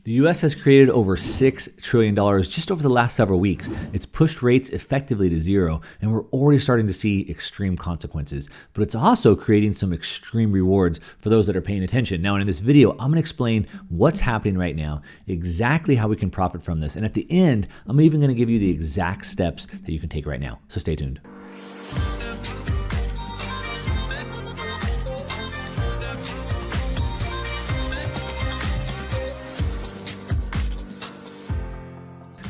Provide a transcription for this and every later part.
The US has created over $6 trillion just over the last several weeks. It's pushed rates effectively to zero, and we're already starting to see extreme consequences. But it's also creating some extreme rewards for those that are paying attention. Now, in this video, I'm gonna explain what's happening right now, exactly how we can profit from this. And at the end, I'm even gonna give you the exact steps that you can take right now. So stay tuned.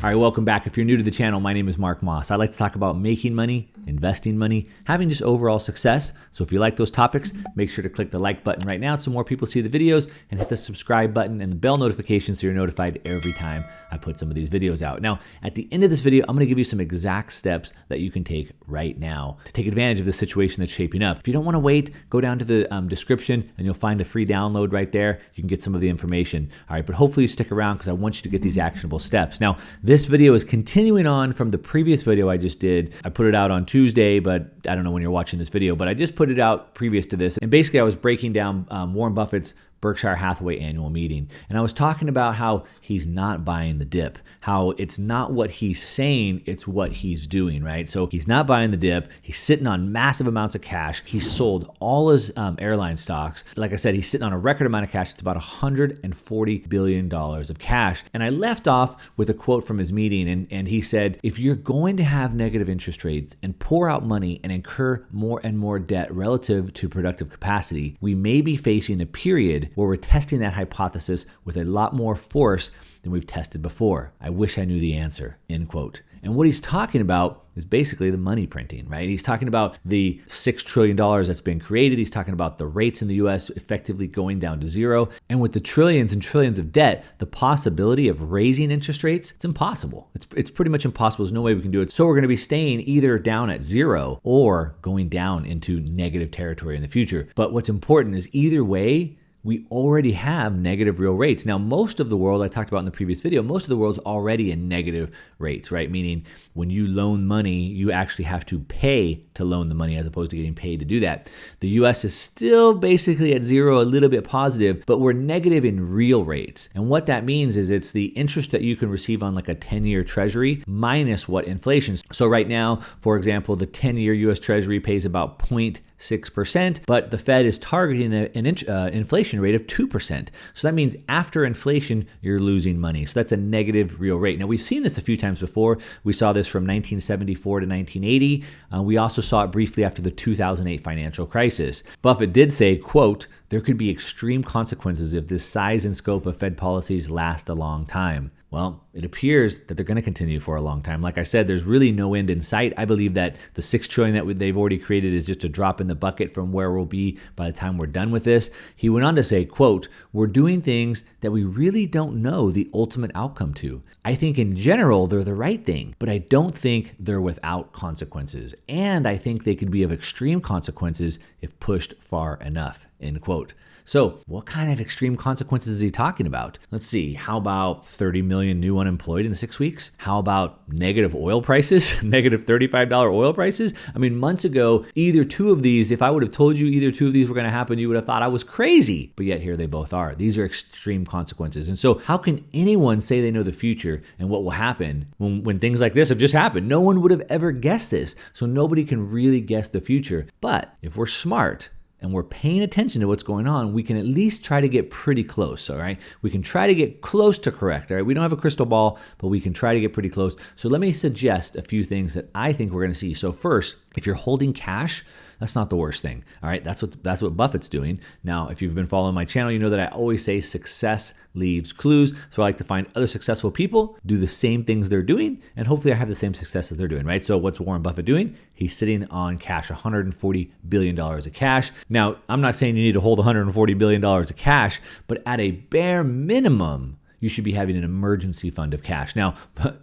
All right, welcome back. If you're new to the channel, my name is Mark Moss. I like to talk about making money, investing money, having just overall success. So if you like those topics, make sure to click the like button right now so more people see the videos, and hit the subscribe button and the bell notification so you're notified every time I put some of these videos out. Now, at the end of this video, I'm gonna give you some exact steps that you can take right now to take advantage of the situation that's shaping up. If you don't wanna wait, go down to the description and you'll find a free download right there. You can get some of the information. All right, but hopefully you stick around because I want you to get these actionable steps. Now, this video is continuing on from the previous video I just did. I put it out on Tuesday, but I don't know when you're watching this video, but I just put it out previous to this. And basically I was breaking down Warren Buffett's Berkshire Hathaway annual meeting. And I was talking about how he's not buying the dip, how it's not what he's saying, it's what he's doing, right? So he's not buying the dip. He's sitting on massive amounts of cash. He's sold all his airline stocks. Like I said, he's sitting on a record amount of cash. It's about $140 billion of cash. And I left off with a quote from his meeting. And he said, if you're going to have negative interest rates and pour out money and incur more and more debt relative to productive capacity, we may be facing a period where we're testing that hypothesis with a lot more force than we've tested before. I wish I knew the answer, end quote. And what he's talking about is basically the money printing, right? He's talking about the $6 trillion that's been created. He's talking about the rates in the US effectively going down to zero. And with the trillions and trillions of debt, the possibility of raising interest rates, it's impossible. It's pretty much impossible. There's no way we can do it. So we're gonna be staying either down at zero or going down into negative territory in the future. But what's important is either way, we already have negative real rates. Now, most of the world, I talked about in the previous video, most of the world's already in negative rates, right? Meaning when you loan money, you actually have to pay to loan the money as opposed to getting paid to do that. The US is still basically at zero, a little bit positive, but we're negative in real rates. And what that means is it's the interest that you can receive on like a 10-year treasury minus what inflation. So right now, for example, the 10-year US treasury pays about 0.6%, but the Fed is targeting an inflation rate of 2%. So that means after inflation, you're losing money. So that's a negative real rate. Now, we've seen this a few times before. We saw this from 1974 to 1980. We also saw it briefly after the 2008 financial crisis. Buffett did say, quote, there could be extreme consequences if this size and scope of Fed policies last a long time. Well, it appears that they're going to continue for a long time. Like I said, there's really no end in sight. I believe that the $6 trillion that they've already created is just a drop in the bucket from where we'll be by the time we're done with this. He went on to say, quote, we're doing things that we really don't know the ultimate outcome to. I think in general, they're the right thing, but I don't think they're without consequences. And I think they could be of extreme consequences if pushed far enough, end quote. So what kind of extreme consequences is he talking about? Let's see, how about 30 million new unemployed in 6 weeks? How about negative oil prices, negative $35 oil prices? I mean, months ago, either two of these, if I would have told you either two of these were gonna happen, you would have thought I was crazy. But yet here they both are. These are extreme consequences. And so how can anyone say they know the future and what will happen when things like this have just happened? No one would have ever guessed this. So nobody can really guess the future. But if we're smart, and we're paying attention to what's going on, we can at least try to get pretty close, all right? We can try to get close to correct, all right? We don't have a crystal ball, but we can try to get pretty close. So let me suggest a few things that I think we're gonna see. So first, if you're holding cash, that's not the worst thing, all right? That's what Buffett's doing. Now, if you've been following my channel, you know that I always say success leaves clues. So I like to find other successful people, do the same things they're doing, and hopefully I have the same success as they're doing, right? So what's Warren Buffett doing? He's sitting on cash, $140 billion of cash. Now, I'm not saying you need to hold $140 billion of cash, but at a bare minimum, you should be having an emergency fund of cash. Now,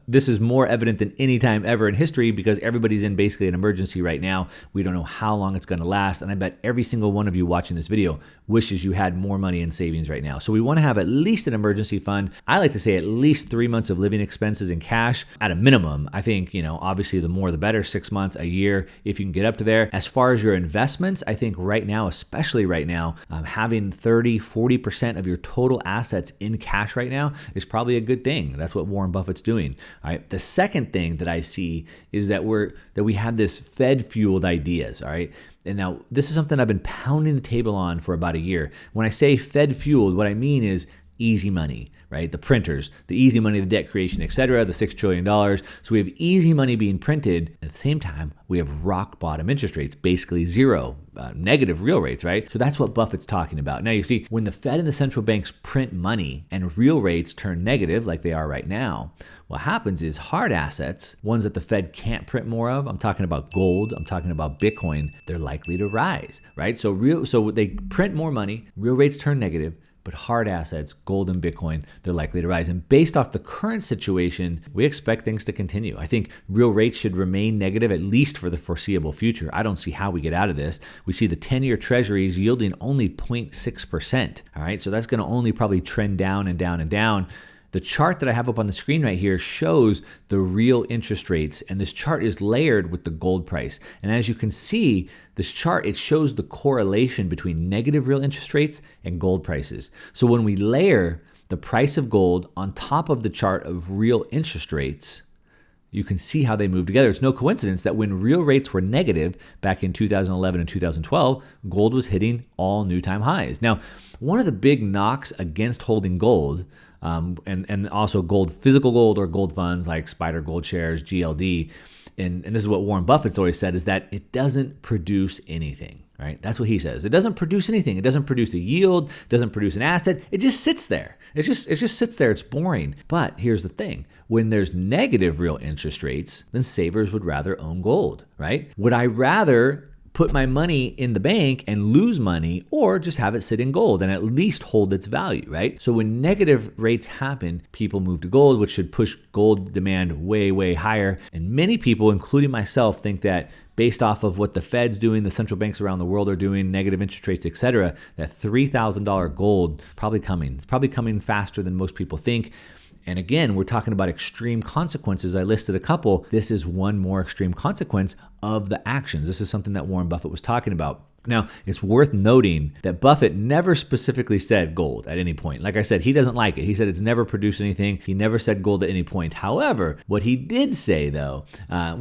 this is more evident than any time ever in history because everybody's in basically an emergency right now. We don't know how long it's going to last. And I bet every single one of you watching this video wishes you had more money in savings right now. So we want to have at least an emergency fund. I like to say at least 3 months of living expenses in cash at a minimum. I think, obviously the more the better, 6 months, a year, if you can get up to there. As far as your investments, I think right now, especially right now, having 30, 40% of your total assets in cash right now now is probably a good thing. That's what Warren Buffett's doing. All right. The second thing that I see is that we have this Fed fueled ideas. All right. And now this is something I've been pounding the table on for about a year. When I say Fed fueled, what I mean is easy money, right? The printers, the easy money, the debt creation, et cetera, the $6 trillion. So we have easy money being printed. At the same time, we have rock bottom interest rates, basically zero, negative real rates, right? So that's what Buffett's talking about. Now you see, when the Fed and the central banks print money and real rates turn negative like they are right now, what happens is hard assets, ones that the Fed can't print more of, I'm talking about gold, I'm talking about Bitcoin, they're likely to rise, right? So they print more money, real rates turn negative, but hard assets, gold and Bitcoin, they're likely to rise. And based off the current situation, we expect things to continue. I think real rates should remain negative at least for the foreseeable future. I don't see how we get out of this. We see the 10-year treasuries yielding only 0.6%. All right, so that's going to only probably trend down and down and down. The chart that I have up on the screen right here shows the real interest rates, and this chart is layered with the gold price. And as you can see, this chart, it shows the correlation between negative real interest rates and gold prices. So when we layer the price of gold on top of the chart of real interest rates, you can see how they move together. It's no coincidence that when real rates were negative back in 2011 and 2012, gold was hitting all new time highs. Now, one of the big knocks against holding gold, and also gold, physical gold or gold funds like Spider Gold Shares, GLD, and this is what Warren Buffett's always said, is that it doesn't produce anything, right? That's what he says. It doesn't produce anything. It doesn't produce a yield, doesn't produce an asset. It just sits there. It just sits there. It's boring. But here's the thing. When there's negative real interest rates, then savers would rather own gold, right? Would I rather put my money in the bank and lose money, or just have it sit in gold and at least hold its value, right? So when negative rates happen, people move to gold, which should push gold demand way, way higher. And many people, including myself, think that based off of what the Fed's doing, the central banks around the world are doing, negative interest rates, et cetera, that $3,000 gold probably coming. It's probably coming faster than most people think. And again, we're talking about extreme consequences. I listed a couple. This is one more extreme consequence of the actions. This is something that Warren Buffett was talking about. Now, it's worth noting that Buffett never specifically said gold at any point. Like I said, he doesn't like it. He said it's never produced anything. He never said gold at any point. However, what he did say, though,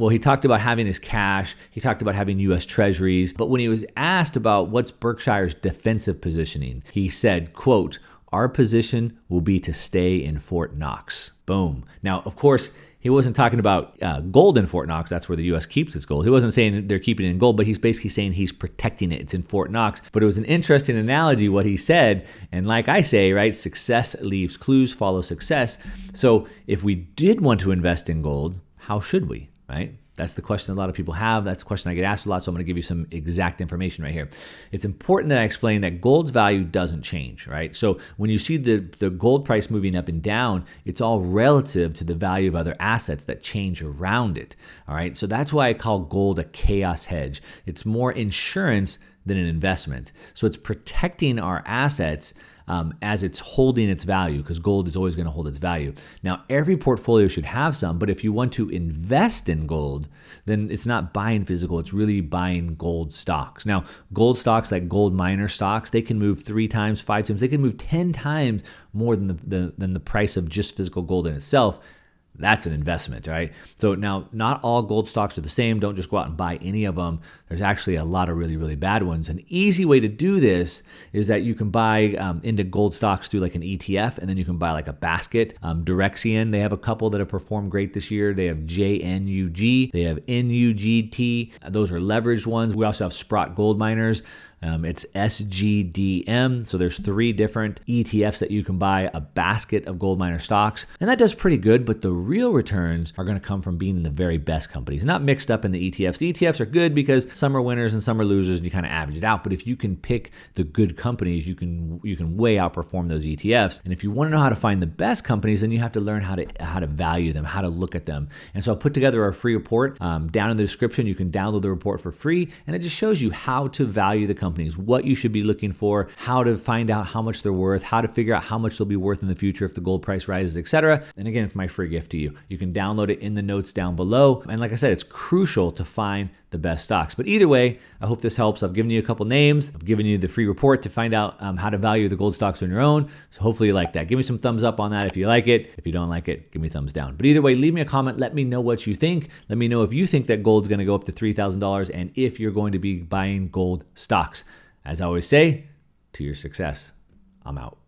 he talked about having his cash. He talked about having U.S. treasuries. But when he was asked about what's Berkshire's defensive positioning, he said, quote, "Our position will be to stay in Fort Knox." Boom. Now, of course, he wasn't talking about gold in Fort Knox. That's where the U.S. keeps its gold. He wasn't saying they're keeping it in gold, but he's basically saying he's protecting it. It's in Fort Knox. But it was an interesting analogy what he said. And like I say, right, success leaves clues, follow success. So if we did want to invest in gold, how should we, right? That's the question a lot of people have. That's the question I get asked a lot, so I'm going to give you some exact information right here. It's important that I explain that gold's value doesn't change, right? So when you see the gold price moving up and down, it's all relative to the value of other assets that change around it, all right? So that's why I call gold a chaos hedge. It's more insurance than an investment. So it's protecting our assets as it's holding its value, because gold is always going to hold its value. Now, every portfolio should have some, but if you want to invest in gold, then it's not buying physical, it's really buying gold stocks. Now, gold stocks like gold miner stocks, they can move 3 times, 5 times, they can move 10 times more than the price of just physical gold in itself. That's an investment, right? So now, not all gold stocks are the same. Don't just go out and buy any of them. There's actually a lot of really, really bad ones. An easy way to do this is that you can buy into gold stocks through like an ETF, and then you can buy like a basket. Direxion, they have a couple that have performed great this year. They have JNUG, they have NUGT. Those are leveraged ones. We also have Sprott Gold Miners. It's SGDM. So there's 3 different ETFs that you can buy, a basket of gold miner stocks. And that does pretty good, but the real returns are going to come from being in the very best companies, not mixed up in the ETFs. The ETFs are good because some are winners and some are losers, and you kind of average it out. But if you can pick the good companies, you can way outperform those ETFs. And if you want to know how to find the best companies, then you have to learn how to value them, how to look at them. And so I'll put together a free report down in the description. You can download the report for free, and it just shows you how to value the company, what you should be looking for, how to find out how much they're worth, how to figure out how much they'll be worth in the future if the gold price rises, etc. And again, it's my free gift to you. You can download it in the notes down below. And like I said, it's crucial to find the best stocks. But either way, I hope this helps. I've given you a couple names. I've given you the free report to find out how to value the gold stocks on your own. So hopefully you like that. Give me some thumbs up on that if you like it. If you don't like it, give me a thumbs down. But either way, leave me a comment. Let me know what you think. Let me know if you think that gold's going to go up to $3,000 and if you're going to be buying gold stocks. As I always say, to your success. I'm out.